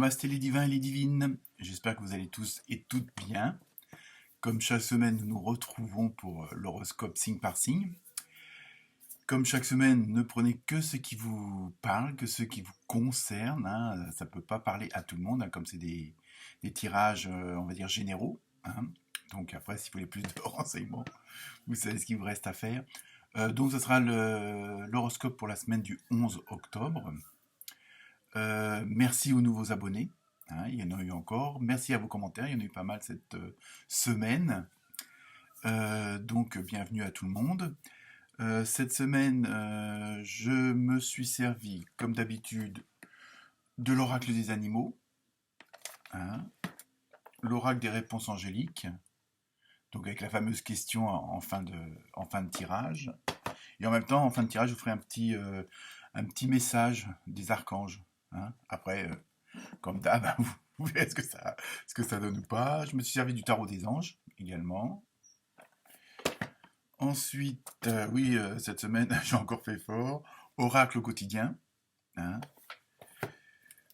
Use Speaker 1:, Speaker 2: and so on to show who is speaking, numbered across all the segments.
Speaker 1: Namasté les divins et les divines, j'espère que vous allez tous et toutes bien. Comme chaque semaine, nous nous retrouvons pour l'horoscope signe par signe. Comme chaque semaine, ne prenez que ce qui vous parle, que ce qui vous concerne. Ça ne peut pas parler à tout le monde, comme c'est des tirages, on va dire, généraux. Donc après, si vous voulez plus de renseignements, vous savez ce qu'il vous reste à faire. Donc ce sera l'horoscope pour la semaine du 11 octobre. Merci aux nouveaux abonnés. Il y en a eu encore. Merci à vos commentaires. Il y en a eu pas mal cette semaine. Donc, bienvenue à tout le monde. Cette semaine, je me suis servi, comme d'habitude, de l'oracle des animaux. L'oracle des réponses angéliques. Donc, avec la fameuse question en fin de tirage. Et en même temps, en fin de tirage, je vous ferai un petit message des archanges. Après, comme d'hab, vous verrez ce que ça donne ou pas. Je me suis servi du tarot des anges également. Ensuite, oui, cette semaine, j'ai encore fait fort. Oracle au quotidien.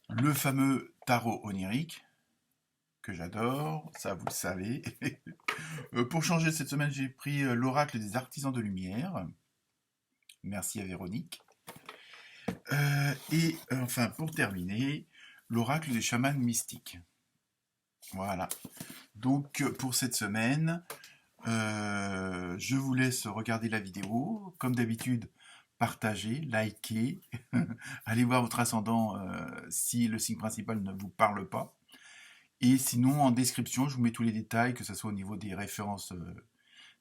Speaker 1: Le fameux tarot onirique, que j'adore, ça vous le savez. Pour changer cette semaine, j'ai pris l'oracle des artisans de lumière. Merci à Véronique. Et enfin, pour terminer, l'oracle des chamans mystiques. Voilà. Donc, pour cette semaine, je vous laisse regarder la vidéo. Comme d'habitude, partagez, likez. Allez voir votre ascendant si le signe principal ne vous parle pas. Et sinon, en description, je vous mets tous les détails, que ce soit au niveau des références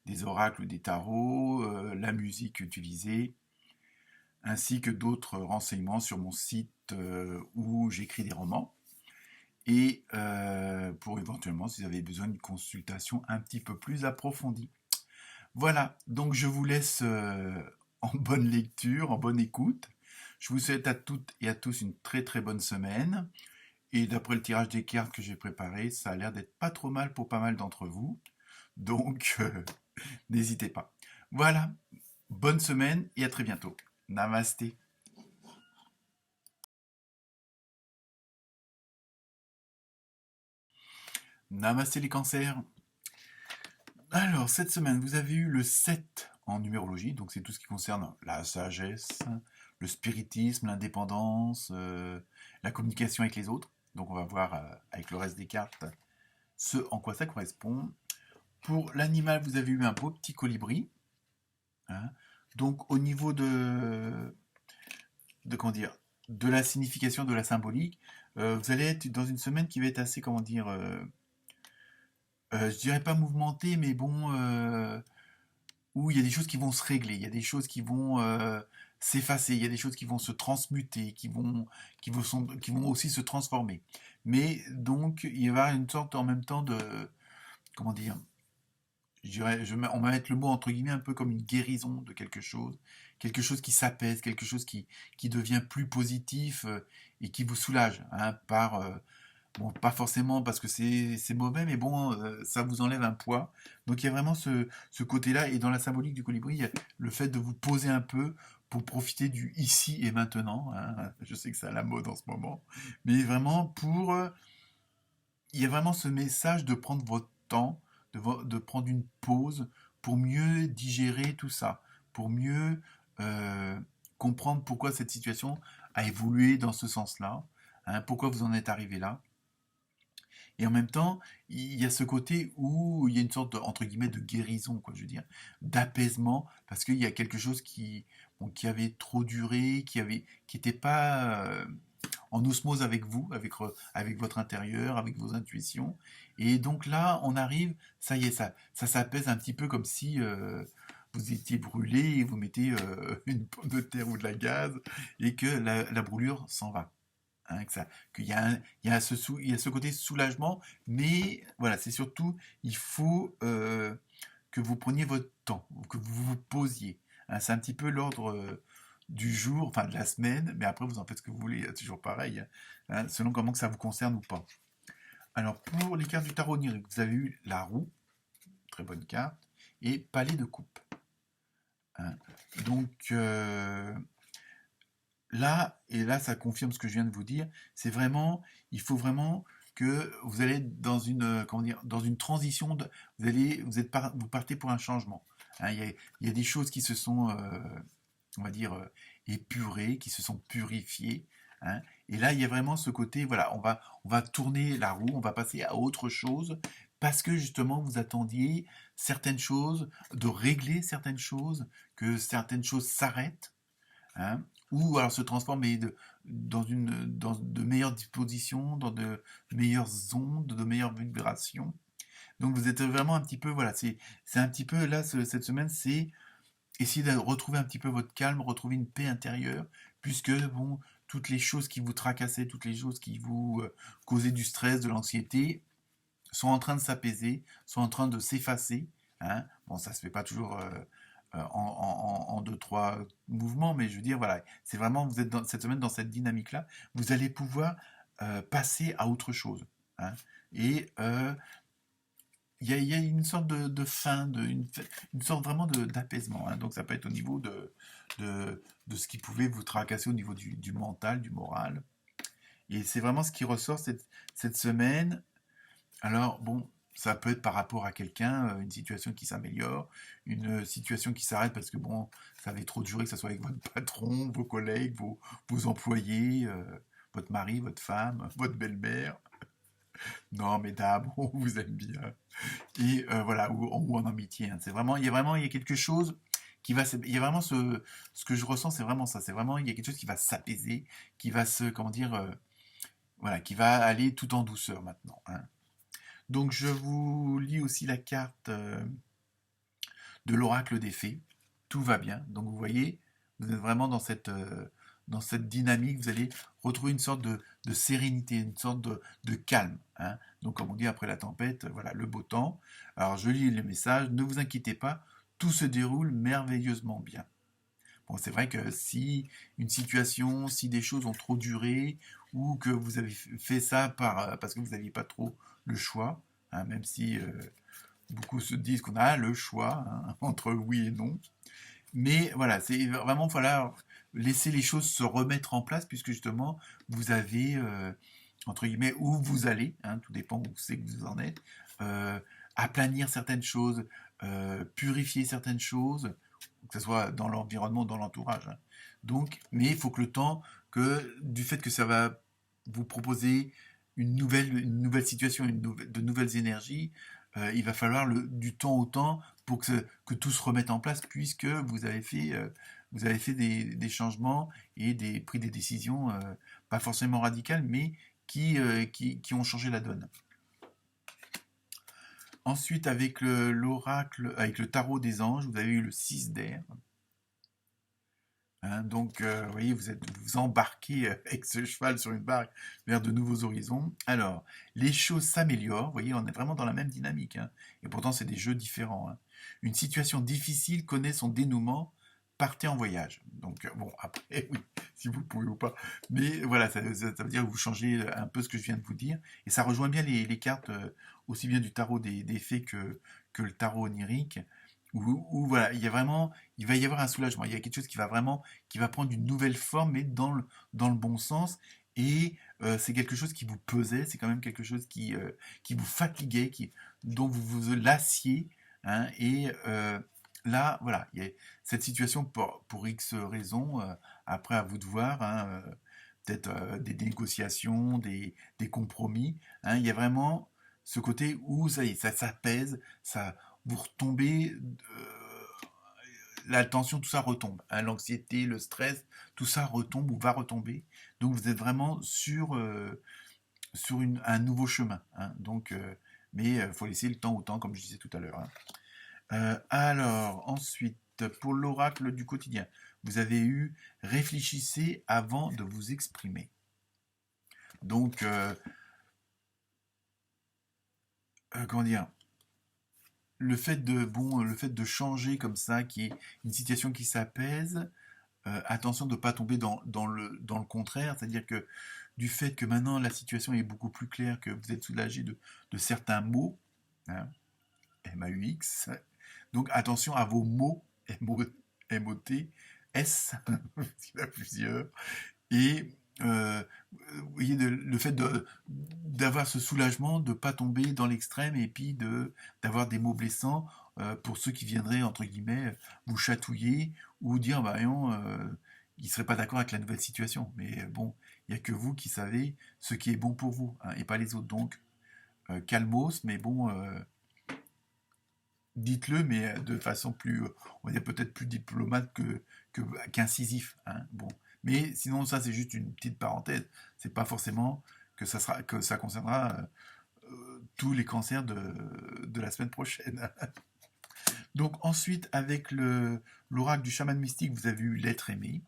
Speaker 1: des oracles, des tarots, la musique utilisée, ainsi que d'autres renseignements sur mon site où j'écris des romans. Et pour éventuellement, si vous avez besoin d'une consultation un petit peu plus approfondie. Voilà, donc je vous laisse en bonne lecture, en bonne écoute. Je vous souhaite à toutes et à tous une très très bonne semaine. Et d'après le tirage des cartes que j'ai préparé, ça a l'air d'être pas trop mal pour pas mal d'entre vous. Donc, n'hésitez pas. Voilà, bonne semaine et à très bientôt. Namasté. Namasté les cancers. Alors, cette semaine, vous avez eu le 7 en numérologie, donc c'est tout ce qui concerne la sagesse, le spiritisme, l'indépendance, la communication avec les autres. Donc on va voir avec le reste des cartes ce en quoi ça correspond. Pour l'animal, vous avez eu un beau petit colibri. Donc au niveau comment dire, de la signification, de la symbolique, vous allez être dans une semaine qui va être assez, comment dire, je dirais pas mouvementée, mais bon, où il y a des choses qui vont se régler, il y a des choses qui vont s'effacer, il y a des choses qui vont se transmuter, qui vont aussi se transformer. Mais donc, il va y avoir une sorte en même temps de, comment dire, je dirais, on va mettre le mot entre guillemets un peu comme une guérison de quelque chose qui s'apaise, quelque chose qui devient plus positif et qui vous soulage, par bon, pas forcément parce que c'est mauvais, mais bon, ça vous enlève un poids. Donc il y a vraiment ce côté-là, et dans la symbolique du colibri, il y a le fait de vous poser un peu pour profiter du ici et maintenant. Je sais que c'est à la mode en ce moment, mais vraiment il y a vraiment ce message de prendre votre temps, de prendre une pause pour mieux digérer tout ça, pour mieux euh, comprendre pourquoi cette situation a évolué dans ce sens-là, pourquoi vous en êtes arrivé là. Et en même temps, il y a ce côté où il y a une sorte de, entre guillemets, de guérison, quoi, je veux dire, d'apaisement, parce qu'il y a quelque chose qui avait trop duré, qui était pas en osmose avec vous, avec votre intérieur, avec vos intuitions. Et donc là, on arrive, ça y est, ça s'apaise un petit peu comme si vous étiez brûlé et vous mettez une pomme de terre ou de la gaz et que la brûlure s'en va. Qu'il y a, il y a ce côté soulagement, mais voilà, c'est surtout, il faut que vous preniez votre temps, que vous vous posiez. C'est un petit peu l'ordre du jour, enfin de la semaine, mais après vous en faites ce que vous voulez, toujours pareil, selon comment que ça vous concerne ou pas. Alors pour les cartes du tarot onirique, vous avez eu la roue, très bonne carte, et palais de coupe. Donc là, et là, ça confirme ce que je viens de vous dire, c'est vraiment, il faut vraiment que vous allez être dans une, comment dire, dans une transition, vous partez pour un changement. Hein, il y a des choses qui se sont, on va dire, épurées, qui se sont purifiées. Hein, et là, il y a vraiment ce côté, voilà, on va tourner la roue, on va passer à autre chose, parce que justement, vous attendiez certaines choses, de régler certaines choses, que certaines choses s'arrêtent, hein, ou alors se transformer dans de meilleures dispositions, dans de meilleures ondes, de meilleures vibrations. Donc vous êtes vraiment un petit peu, voilà, c'est un petit peu là, cette semaine, c'est essayer de retrouver un petit peu votre calme, retrouver une paix intérieure, puisque bon, toutes les choses qui vous tracassaient, toutes les choses qui vous causaient du stress, de l'anxiété, sont en train de s'apaiser, sont en train de s'effacer. Hein. Bon, ça se fait pas toujours en deux, trois mouvements, mais je veux dire, voilà, c'est vraiment, vous êtes cette semaine dans cette dynamique-là, vous allez pouvoir passer à autre chose. Hein. Et il y a une sorte de fin, une sorte vraiment d'apaisement. Hein. Donc ça peut être au niveau de ce qui pouvait vous tracasser au niveau du mental, du moral. Et c'est vraiment ce qui ressort cette semaine. Alors, bon, ça peut être par rapport à quelqu'un, une situation qui s'améliore, une situation qui s'arrête parce que, bon, ça avait trop duré, que ce soit avec votre patron, vos collègues, vos employés, votre mari, votre femme, votre belle-mère. Non, mesdames, on vous aime bien. Et voilà, ou en amitié. Hein. C'est vraiment, il y a quelque chose qui va, il y a vraiment ce que je ressens, c'est vraiment ça. C'est vraiment, il y a quelque chose qui va s'apaiser, qui va se, comment dire, voilà, qui va aller tout en douceur maintenant. Hein. Donc je vous lis aussi la carte de l'oracle des fées. Tout va bien. Donc vous voyez, vous êtes vraiment dans cette dynamique. Vous allez retrouver une sorte de sérénité, une sorte de calme. Hein. Donc comme on dit après la tempête, voilà, le beau temps. Alors je lis le message. Ne vous inquiétez pas, tout se déroule merveilleusement bien. Bon, c'est vrai que si une situation, si des choses ont trop duré, ou que vous avez fait ça parce que vous n'aviez pas trop le choix, hein, même si beaucoup se disent qu'on a le choix hein, entre oui et non. Mais voilà, c'est vraiment voilà, laisser les choses se remettre en place, puisque justement, vous avez, entre guillemets, où vous allez, hein, tout dépend où c'est que vous en êtes, euh, aplanir certaines choses, purifier certaines choses, que ce soit dans l'environnement, dans l'entourage. Hein. Donc, mais il faut que le temps, que du fait que ça va vous proposer une nouvelle situation, de nouvelles énergies, il va falloir du temps au temps pour que tout se remette en place, puisque vous avez fait des changements et pris des décisions, pas forcément radicales, mais qui ont changé la donne. Ensuite, avec l'oracle, avec le tarot des anges, vous avez eu le 6 d'air. Hein, donc, vous voyez, vous embarquez avec ce cheval sur une barque vers de nouveaux horizons. Alors, les choses s'améliorent. Vous voyez, on est vraiment dans la même dynamique. Hein, et pourtant, c'est des jeux différents. Hein. Une situation difficile connaît son dénouement. Partez en voyage. Donc, bon, après, oui, si vous pouvez ou pas. Mais voilà, ça veut dire que vous changez un peu ce que je viens de vous dire. Et ça rejoint bien les cartes, aussi bien du tarot des fées que le tarot onirique. Où, voilà, il va y avoir un soulagement. Il y a quelque chose qui va vraiment, qui va prendre une nouvelle forme, mais dans le bon sens. Et c'est quelque chose qui vous pesait, c'est quand même quelque chose qui vous fatiguait, dont vous vous lassiez. Hein, et là, voilà, il y a cette situation pour X raisons. Après, à vous de voir. Hein, peut-être des négociations, des compromis. Hein, il y a vraiment ce côté où ça y est, ça s'apaise, ça, vous retombez, la tension, tout ça retombe. Hein, l'anxiété, le stress, tout ça retombe ou va retomber. Donc vous êtes vraiment sur un nouveau chemin. Hein. Donc, mais il faut laisser le temps au temps, comme je disais tout à l'heure. Hein. Alors, ensuite, pour l'oracle du quotidien, vous avez eu réfléchissez avant de vous exprimer. Donc, comment dire, le fait de changer comme ça, qui est une situation qui s'apaise, attention de ne pas tomber dans le contraire, c'est-à-dire que du fait que maintenant la situation est beaucoup plus claire, que vous êtes soulagé de certains mots, hein, MAUX, donc attention à vos mots, MOT, S, il y en a plusieurs, et vous voyez, le fait d'avoir ce soulagement, de ne pas tomber dans l'extrême, et puis d'avoir des mots blessants pour ceux qui viendraient, entre guillemets, vous chatouiller, ou dire, bah non, ils ne seraient pas d'accord avec la nouvelle situation. Mais bon, il n'y a que vous qui savez ce qui est bon pour vous, hein, et pas les autres. Donc, calmos, mais bon, dites-le, mais de façon plus, on va dire peut-être plus diplomate qu'incisif, hein. Bon, mais sinon ça c'est juste une petite parenthèse. C'est pas forcément que ça concernera tous les cancers de la semaine prochaine. Donc ensuite avec l'oracle du chaman mystique, vous avez eu l'être aimé.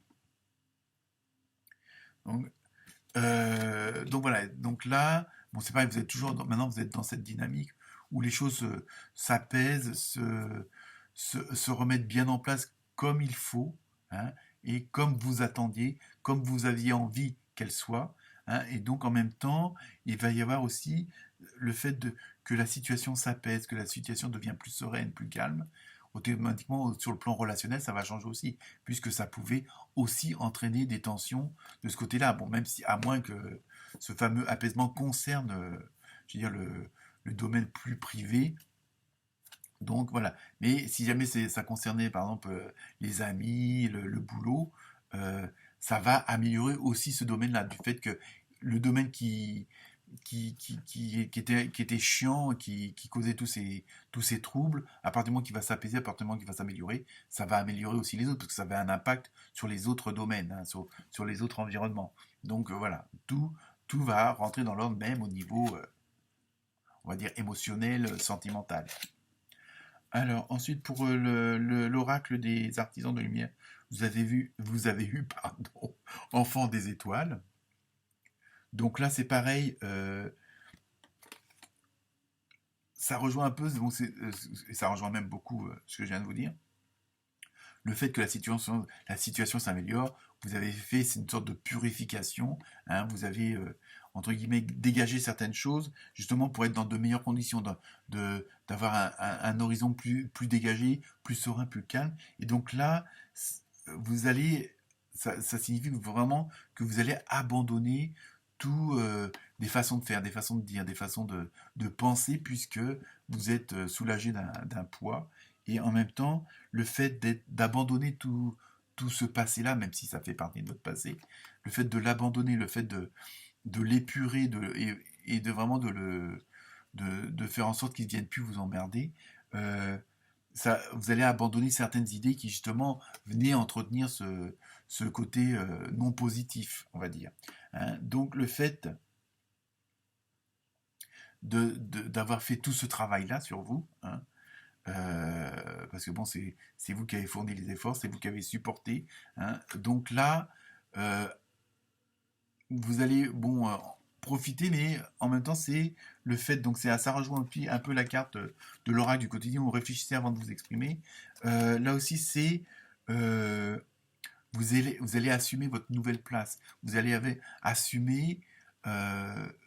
Speaker 1: Donc, donc voilà. Donc là, bon c'est pareil, vous êtes toujours maintenant vous êtes dans cette dynamique où les choses s'apaisent, se remettre bien en place comme il faut, hein, et comme vous attendiez, comme vous aviez envie qu'elle soit, hein, et donc en même temps, il va y avoir aussi le fait que la situation s'apaise, que la situation devient plus sereine, plus calme. Automatiquement, sur le plan relationnel, ça va changer aussi, puisque ça pouvait aussi entraîner des tensions de ce côté-là. Bon, même si, à moins que ce fameux apaisement concerne, je veux dire, le domaine plus privé, donc voilà. Mais si jamais ça concernait par exemple les amis, le boulot, euh, ça va améliorer aussi ce domaine-là, du fait que le domaine qui était chiant, qui causait tous ces troubles, à partir du moment qu'il va s'apaiser, à partir du moment qu'il va s'améliorer, ça va améliorer aussi les autres, parce que ça va un impact sur les autres domaines, hein, sur les autres environnements. Donc voilà, tout va rentrer dans l'ordre même au niveau, on va dire, émotionnel, sentimental. Alors, ensuite, pour l'oracle des artisans de lumière, vous avez eu, pardon, Enfant des étoiles. Donc là, c'est pareil, ça rejoint un peu, bon, ça rejoint même beaucoup ce que je viens de vous dire. Le fait que la situation s'améliore, vous avez fait c'est une sorte de purification, hein, vous avez entre guillemets dégagé certaines choses justement pour être dans de meilleures conditions, d'avoir un horizon plus dégagé, plus serein, plus calme. Et donc là, vous allez, ça signifie vraiment que vous allez abandonner tout des façons de faire, des façons de dire, des façons de penser, puisque vous êtes soulagé d'un poids. Et en même temps, le fait d'abandonner tout ce passé-là, même si ça fait partie de votre passé, le fait de l'abandonner, le fait de l'épurer et de vraiment de faire en sorte qu'il ne vienne plus vous emmerder, euh, vous allez abandonner certaines idées qui justement venaient entretenir ce côté non positif, on va dire, hein. Donc le fait d'avoir fait tout ce travail-là sur vous, hein, parce que bon, c'est vous qui avez fourni les efforts, c'est vous qui avez supporté, hein. Donc là, euh, vous allez bon profiter, mais en même temps, c'est le fait, donc ça rejoint un peu la carte de l'oracle du quotidien où vous réfléchissez avant de vous exprimer. Là aussi, c'est euh, vous allez assumer votre nouvelle place, vous allez assumer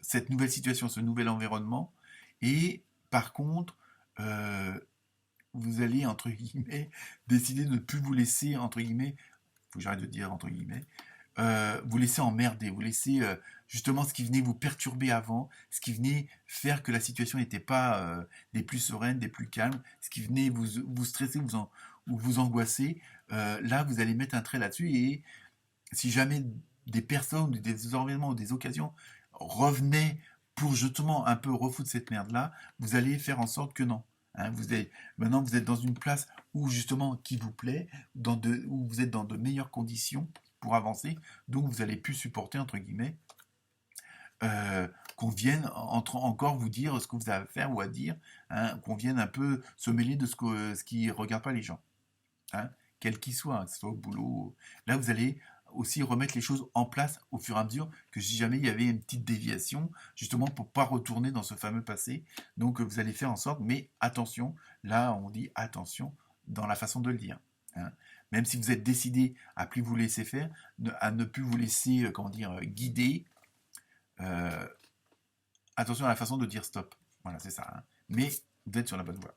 Speaker 1: cette nouvelle situation, ce nouvel environnement, et par contre, euh, vous allez, entre guillemets, décider de ne plus vous laisser, entre guillemets, faut que j'arrête de dire entre guillemets, vous laisser emmerder, vous laisser justement ce qui venait vous perturber avant, ce qui venait faire que la situation n'était pas des plus sereines, des plus calmes, ce qui venait vous stresser ou vous angoisser, là vous allez mettre un trait là-dessus et si jamais des personnes, des événements ou des occasions revenaient pour justement un peu refoutre cette merde-là, vous allez faire en sorte que non. Hein, maintenant, vous êtes dans une place où justement qui vous plaît, où vous êtes dans de meilleures conditions pour avancer, donc vous allez plus supporter, entre guillemets, qu'on vienne encore vous dire ce que vous avez à faire ou à dire, hein, qu'on vienne un peu se mêler de ce qui ne regarde pas les gens, hein, quel qu'il soit, hein, que ce soit au boulot. Là, vous allez aussi remettre les choses en place au fur et à mesure que si jamais il y avait une petite déviation, justement pour pas retourner dans ce fameux passé. Donc vous allez faire en sorte, mais attention, là on dit attention dans la façon de le dire, hein. Même si vous êtes décidé à plus vous laisser faire, à ne plus vous laisser, comment dire, guider, euh, attention à la façon de dire stop. Voilà, c'est ça, hein. Mais vous êtes sur la bonne voie.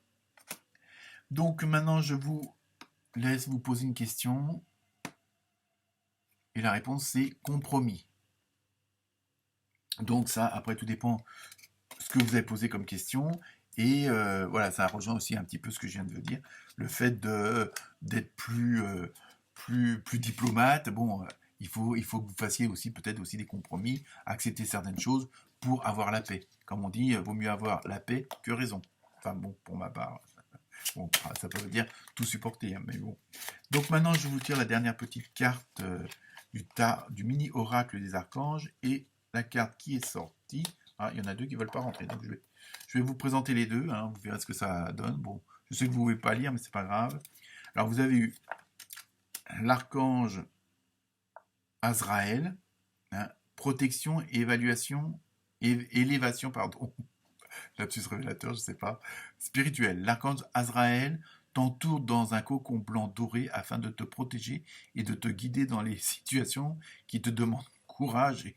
Speaker 1: Donc maintenant, je vous laisse vous poser une question. Et la réponse, c'est compromis. Donc ça, après, tout dépend ce que vous avez posé comme question. Et voilà, ça rejoint aussi un petit peu ce que je viens de vous dire, le fait d'être plus diplomate. Bon, il faut que vous fassiez aussi peut-être aussi des compromis, accepter certaines choses pour avoir la paix. Comme on dit, vaut mieux avoir la paix que raison. Enfin bon, pour ma part, bon, ça peut veut dire tout supporter, hein, mais bon. Donc maintenant, je vous tire la dernière petite carte du mini oracle des archanges et la carte qui est sortie. Ah, il y en a deux qui ne veulent pas rentrer, donc je vais vous présenter les deux, hein, vous verrez ce que ça donne. Bon, je sais que vous ne pouvez pas lire, mais c'est pas grave. Alors vous avez eu l'archange Azraël, hein, protection et évaluation, élévation, pardon, lapsus révélateur, je sais pas, spirituel. L'archange Azraël t'entoure dans un cocon blanc doré afin de te protéger et de te guider dans les situations qui te demandent courage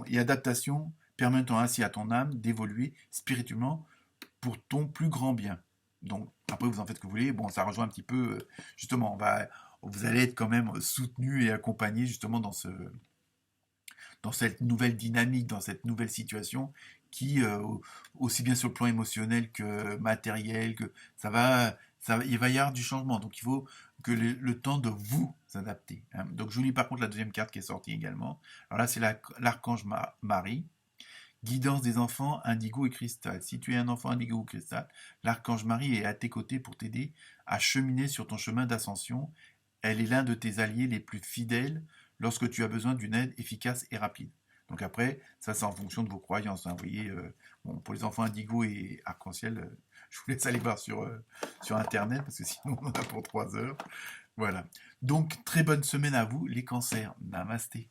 Speaker 1: et adaptation, permettant ainsi à ton âme d'évoluer spirituellement pour ton plus grand bien. Donc, après, vous en faites ce que vous voulez. Bon, ça rejoint un petit peu, justement, vous allez être quand même soutenu et accompagné justement dans cette nouvelle dynamique, dans cette nouvelle situation qui, aussi bien sur le plan émotionnel que matériel, que il va y avoir du changement. Donc il faut que le temps de vous adapter, hein. Donc je vous lis par contre la deuxième carte qui est sortie également. Alors là, c'est l'archange Marie. Guidance des enfants, indigo et cristal. Si tu es un enfant indigo ou cristal, l'archange Marie est à tes côtés pour t'aider à cheminer sur ton chemin d'ascension. Elle est l'un de tes alliés les plus fidèles lorsque tu as besoin d'une aide efficace et rapide. Donc après, ça c'est en fonction de vos croyances, hein. Vous voyez, bon, pour les enfants indigo et arc-en-ciel, je vous laisse aller voir sur Internet parce que sinon on en a pour 3 heures. Voilà. Donc très bonne semaine à vous les cancers. Namasté.